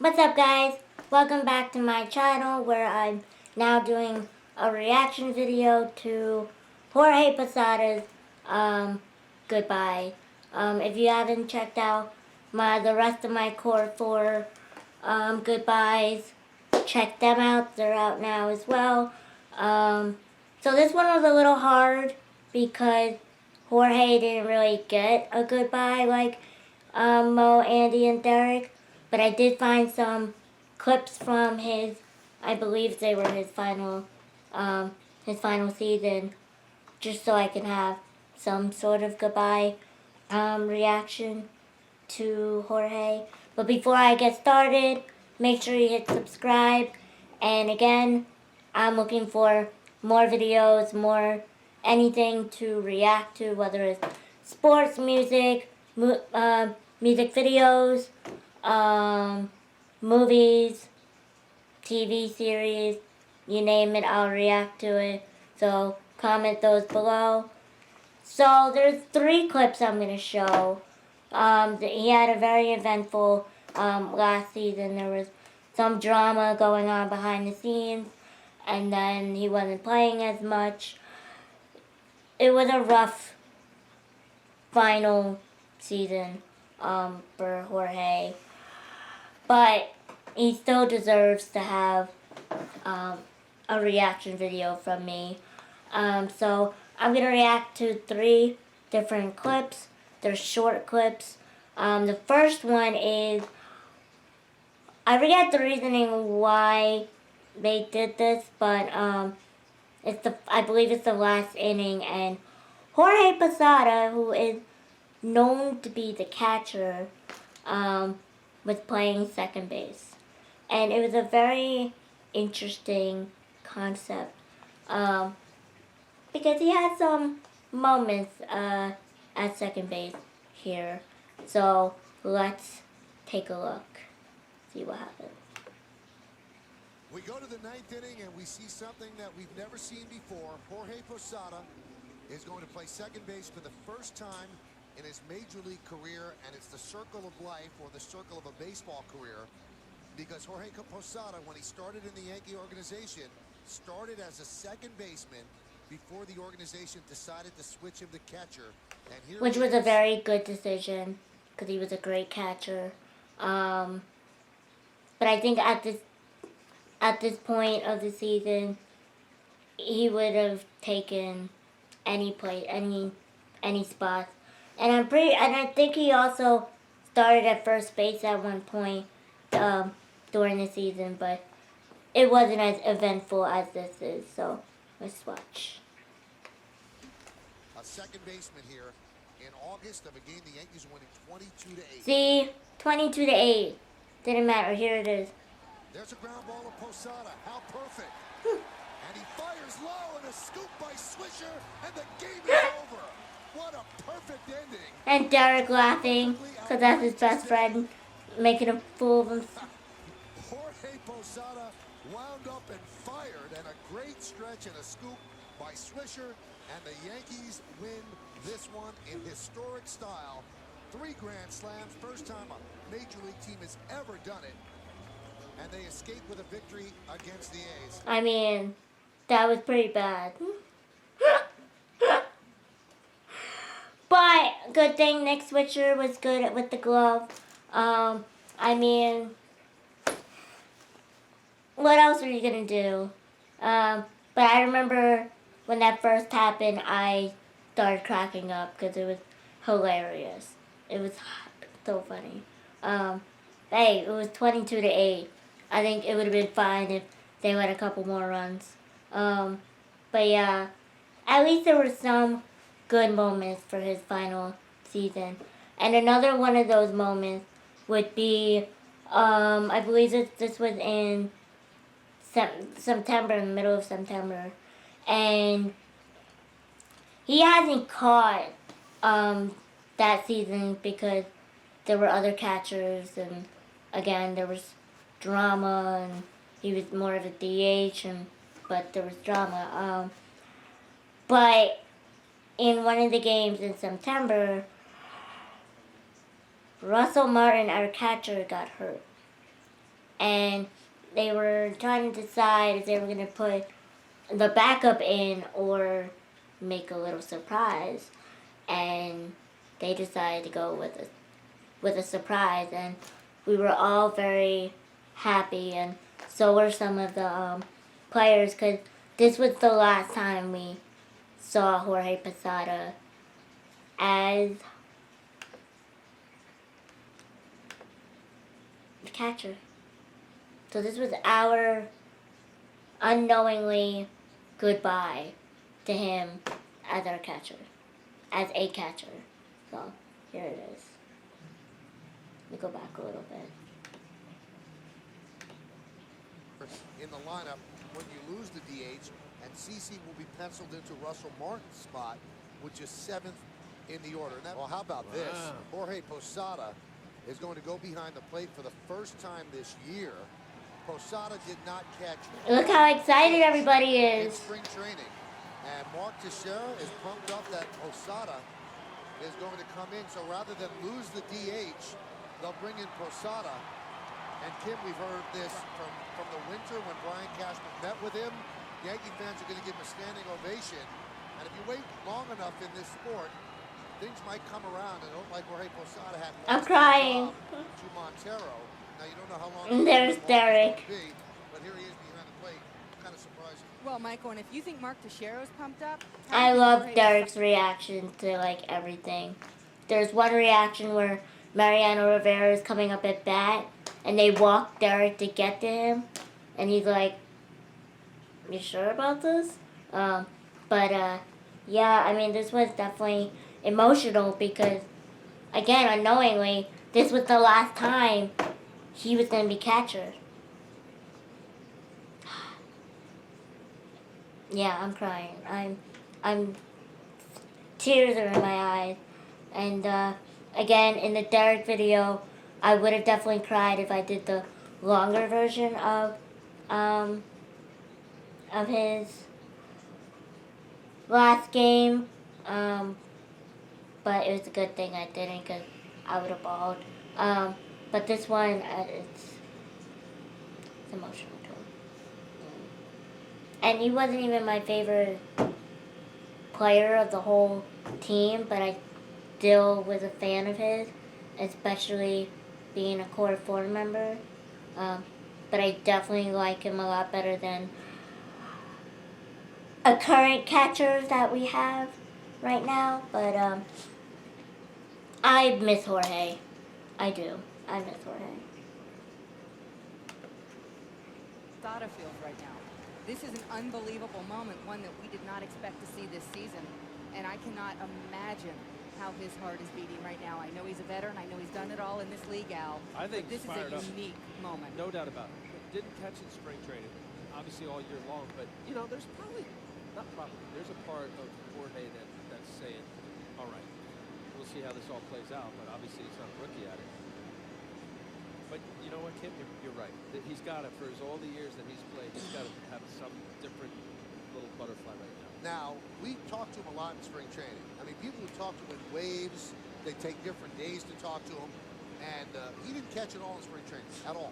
What's up, guys? Welcome back to my channel where I'm now doing a reaction video to Jorge Posada's Goodbye. If you haven't checked out the rest of my core 4 goodbyes, check them out. They're out now as well. So this one was a little hard because Jorge didn't really get a goodbye like Mo, Andy, and Derek. But I did find some clips from I believe they were his final season, just so I can have some sort of goodbye reaction to Jorge. But before I get started, make sure you hit subscribe. And again, I'm looking for more videos, more anything to react to, whether it's sports, music, music videos, movies, TV series, you name it, I'll react to it. So comment those below. So there's 3 clips I'm going to show. He had a very eventful last season. There was some drama going on behind the scenes, and then he wasn't playing as much. It was a rough final season for Jorge, but he still deserves to have a reaction video from me. So I'm going to react to 3 different clips. They're short clips. The first one is, I forget the reasoning why they did this, but I believe it's the last inning, and Jorge Posada, who is known to be the catcher, was playing second base. And it was a very interesting concept because he had some moments at second base here. So let's take a look, see what happens. We go to the 9th inning and we see something that we've never seen before. Jorge Posada is going to play second base for the first time in his major league career, and it's the circle of life, or the circle of a baseball career, because Jorge Posada, when he started in the Yankee organization, started as a second baseman before the organization decided to switch him to catcher. And here Which was a very good decision because he was a great catcher. But I think at this point of the season, he would have taken any spot. And I think he also started at first base at one point during the season, but it wasn't as eventful as this is. So let's watch. A second baseman here in August of a game the Yankees winning 22-8. See, 22-8. Didn't matter. Here it is. There's a ground ball of Posada. How perfect. And he fires low, and a scoop by Swisher, and the game is over. What a perfect ending. And Derek laughing because that's his best friend, making a fool of himself. Jorge Posada wound up and fired, and a great stretch and a scoop by Swisher, and the Yankees win this one in historic style. 3 grand slams, first time a major league team has ever done it, and they escape with a victory against the A's. I mean, that was pretty bad. But good thing Nick Switcher was good with the glove. I mean, what else are you gonna do? But I remember when that first happened, I started cracking up because it was hilarious. It was so funny. Hey, it was 22-8. I think it would have been fine if they had a couple more runs. But yeah, at least there were some good moments for his final season. And another one of those moments would be, I believe this was in September, in the middle of September. And he hasn't caught that season because there were other catchers, and again, there was drama, and he was more of a DH, but there was drama. But in one of the games in September, Russell Martin, our catcher, got hurt. and they were trying to decide if they were going to put the backup in or make a little surprise, and they decided to go with a surprise, and we were all very happy, and so were some of the players, because this was the last time we saw Jorge Posada as the catcher. So this was our unknowingly goodbye to him as our catcher, as a catcher. So here it is. Let me go back a little bit. In the lineup, when you lose the DH, and CC will be penciled into Russell Martin's spot, which is 7th in the order. Well, how about this? Jorge Posada is going to go behind the plate for the first time this year. Posada did not catch. Look how excited everybody In is. spring training. And Mark Teixeira is pumped up that Posada is going to come in. So rather than lose the DH, they'll bring in Posada. And Kim, we've heard this from the winter when Brian Cashman met with him. Yankee fans are going to give him a standing ovation. And if you wait long enough in this sport, things might come around. And don't like Jorge Posada had I'm crying. to Montero. Now you don't know how long. And there's Derek. But here he is behind the plate. Kind of surprising. Well, Michael, and if you think Mark Teixeira's pumped up, I love Derek's reaction to like everything. There's one reaction where Mariano Rivera is coming up at bat, and they walk Derek to get to him, and he's like, "You sure about this?" Yeah, I mean, this was definitely emotional because, again, unknowingly, this was the last time he was going to be catcher. Yeah, I'm crying. I'm tears are in my eyes. And again, in the Derek video, I would have definitely cried if I did the longer version of his last game. But it was a good thing I didn't, because I would have bawled. But this one, it's emotional too. And he wasn't even my favorite player of the whole team, but I still was a fan of his, especially being a core 4 member. But I definitely like him a lot better than a current catcher that we have right now. But I miss Jorge. I do. I miss Jorge. Posada feels right now. This is an unbelievable moment, one that we did not expect to see this season. And I cannot imagine how his heart is beating right now. I know he's a veteran. I know he's done it all in this league, Al. I think this is a unique moment. No doubt about it. Didn't catch in spring training, obviously all year long. But, you know, there's there's a part of Jorge that's saying, all right, we'll see how this all plays out. But obviously he's not a rookie at it. But you know what, Kim? You're right. He's got it for all the years that he's played. He's got to have some different little butterfly right now. Now, we talked to him a lot in spring training. I mean, people who talk to him in waves, they take different days to talk to him. And he didn't catch it all in spring training, at all.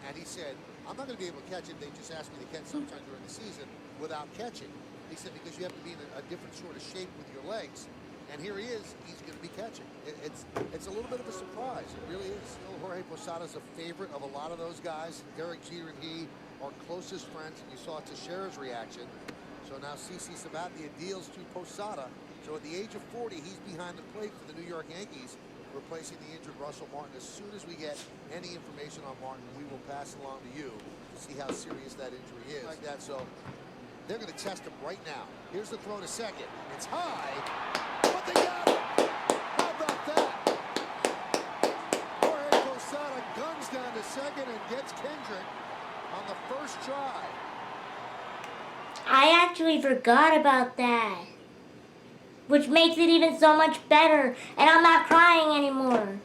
And he said, I'm not going to be able to catch it. They just asked me to catch sometime during the season without catching. He said, because you have to be in a different sort of shape with your legs. And here he is. He's going to be catching. It's a little bit of a surprise. It really is. Still, Jorge Posada is a favorite of a lot of those guys. Derek Jeter and he are closest friends. And you saw Teixeira's reaction. So now CC Sabathia deals to Posada. So at the age of 40, he's behind the plate for the New York Yankees, replacing the injured Russell Martin. As soon as we get any information on Martin, we will pass along to you to see how serious that injury is. Like that, so they're going to test him right now. Here's the throw to second. It's high, but they got it. How about that? Jorge Posada guns down to second and gets Kendrick on the first try. I actually forgot about that, which makes it even so much better, and I'm not crying anymore.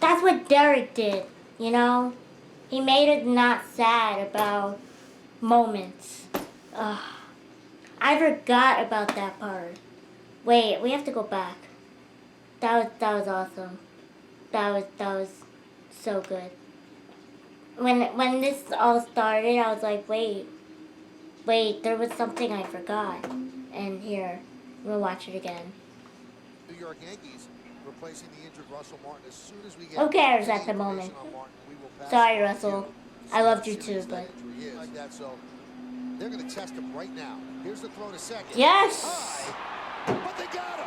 That's what Derek did, you know? He made it not sad about moments. Ugh. I forgot about that part. Wait, we have to go back. That was awesome. That was so good. when this all started, I was like, wait, there was something I forgot. And here, we'll watch it again. New York Yankees replacing the injured Russell Martin. As soon as we get Who cares any at the moment? information on Martin, we will pass Sorry, it on to Russell. you. I loved you See how too, serious but that injury is. Like that, so they're going to test him right now. Here's the throw to second. yes. High, but they got him.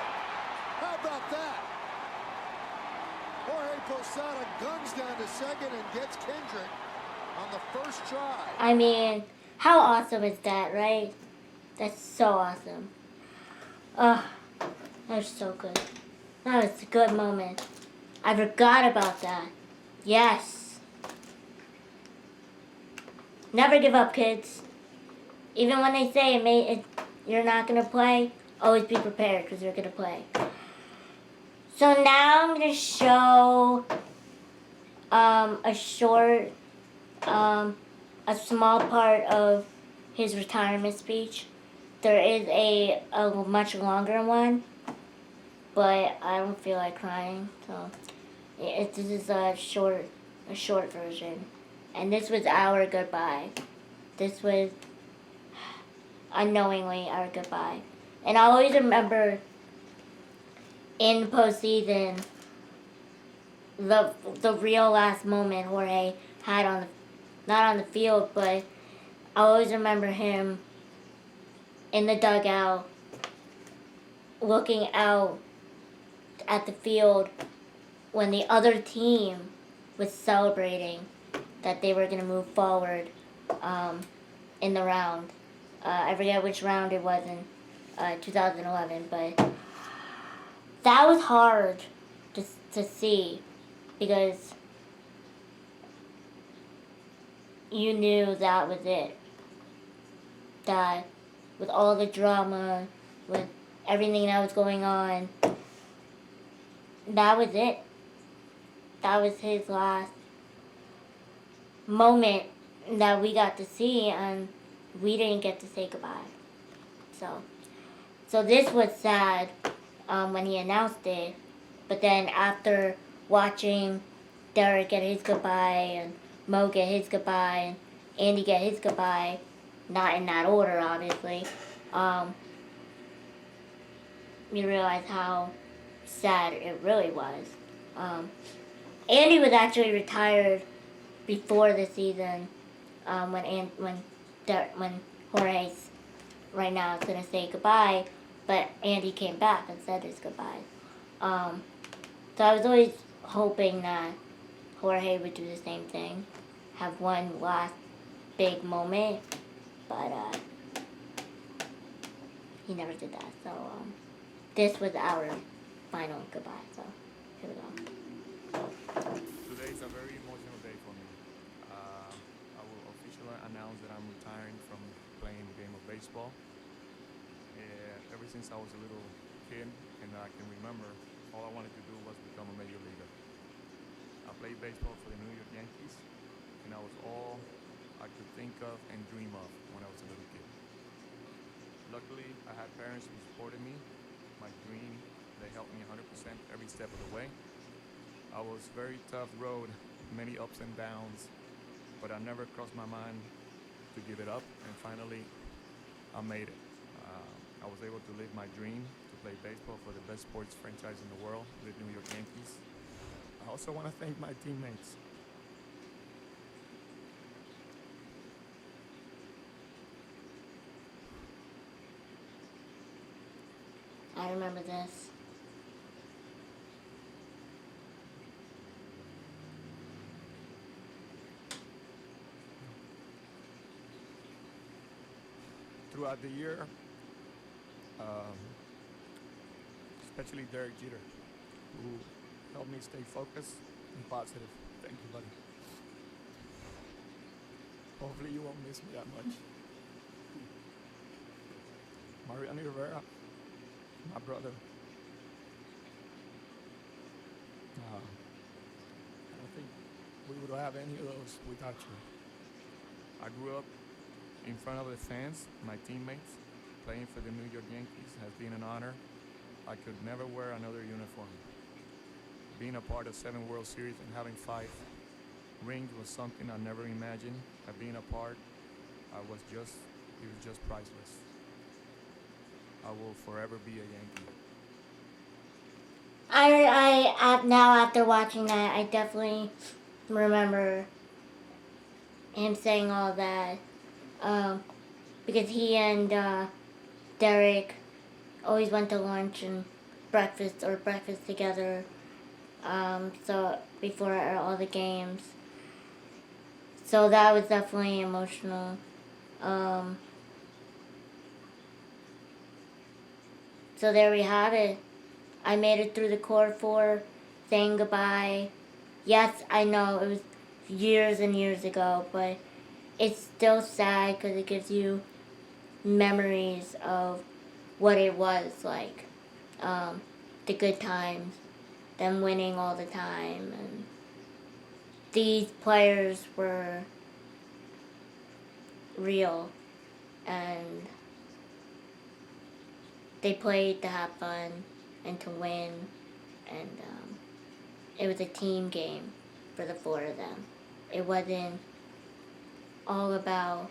How about that? Jorge Posada guns down to second and gets Kendrick on the first try. I mean, how awesome is that, right? That's so awesome. Ugh, that was so good. That was a good moment. I forgot about that. Yes. Never give up, kids. Even when they say you're not going to play, always be prepared because you're going to play. So now I'm going to show a short, a small part of his retirement speech. There is a much longer one, but I don't feel like crying, so this is a short version. And this was our goodbye. This was unknowingly our goodbye. And I always remember in postseason the real last moment Jorge had on the, not on the field, but I always remember him in the dugout looking out at the field when the other team was celebrating that they were going to move forward in the round. I forget which round it was in 2011, but that was hard to see because you knew that was it. That with all the drama, with everything that was going on, that was it. That was his last moment that we got to see, and we didn't get to say goodbye. So this was sad when he announced it, but then after watching Derek get his goodbye and Mo get his goodbye and Andy get his goodbye, not in that order obviously, you realize how sad it really was. Andy was actually retired before the season when Jorge's right now is gonna say goodbye, but Andy came back and said his goodbye. So I was always hoping that Jorge would do the same thing, have one last big moment, but he never did that. So this was our final goodbye. So here we go. Today is a very emotional day for me. I will officially announce that I'm retiring from playing the game of baseball. Ever since I was a little kid and I can remember, all I wanted to do was become a major leaguer. I played baseball for the New York Yankees, and that was all I could think of and dream of when I was a little kid. Luckily, I had parents who supported me, my dream. They helped me 100% every step of the way. I was very tough road, many ups and downs, but I never crossed my mind to give it up, and finally, I made it. I was able to live my dream to play baseball for the best sports franchise in the world, the New York Yankees. I also want to thank my teammates. I remember this. Throughout the year, especially Derek Jeter, who helped me stay focused and positive. Thank you, buddy. Hopefully you won't miss me that much. Mariano Rivera, my brother. I don't think we would have any of those without you. I grew up in front of the fans, my teammates. Playing for the New York Yankees has been an honor. I could never wear another uniform. Being a part of 7 World Series and having 5 rings was something I never imagined. Being a part, it was just priceless. I will forever be a Yankee. Now after watching that, I definitely remember him saying all that, because he and Derek always went to lunch and breakfast together. So before all the games, so that was definitely emotional. So there we have it. I made it through the core 4, saying goodbye. Yes, I know it was years and years ago, but it's still sad because it gives you memories of what it was like. The good times, them winning all the time, and these players were real, and they played to have fun and to win, and it was a team game for the 4 of them. It wasn't all about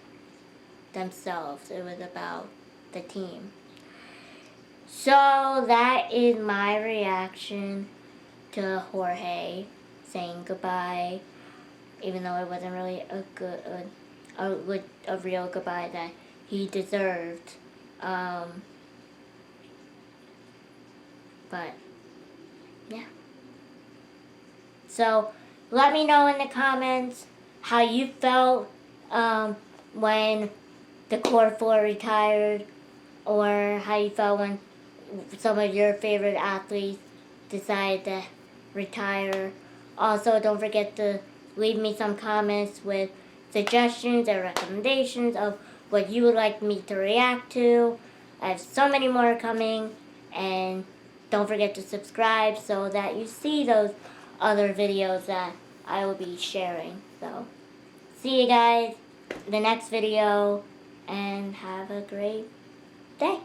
themselves, it was about the team. So that is my reaction to Jorge saying goodbye, even though it wasn't really a real goodbye that he deserved. But yeah. So let me know in the comments how you felt when the core 4 retired, or how you felt when some of your favorite athletes decided to retire. Also, don't forget to leave me some comments with suggestions or recommendations of what you would like me to react to. I have so many more coming, and don't forget to subscribe so that you see those other videos that I will be sharing. So, see you guys in the next video, and have a great day.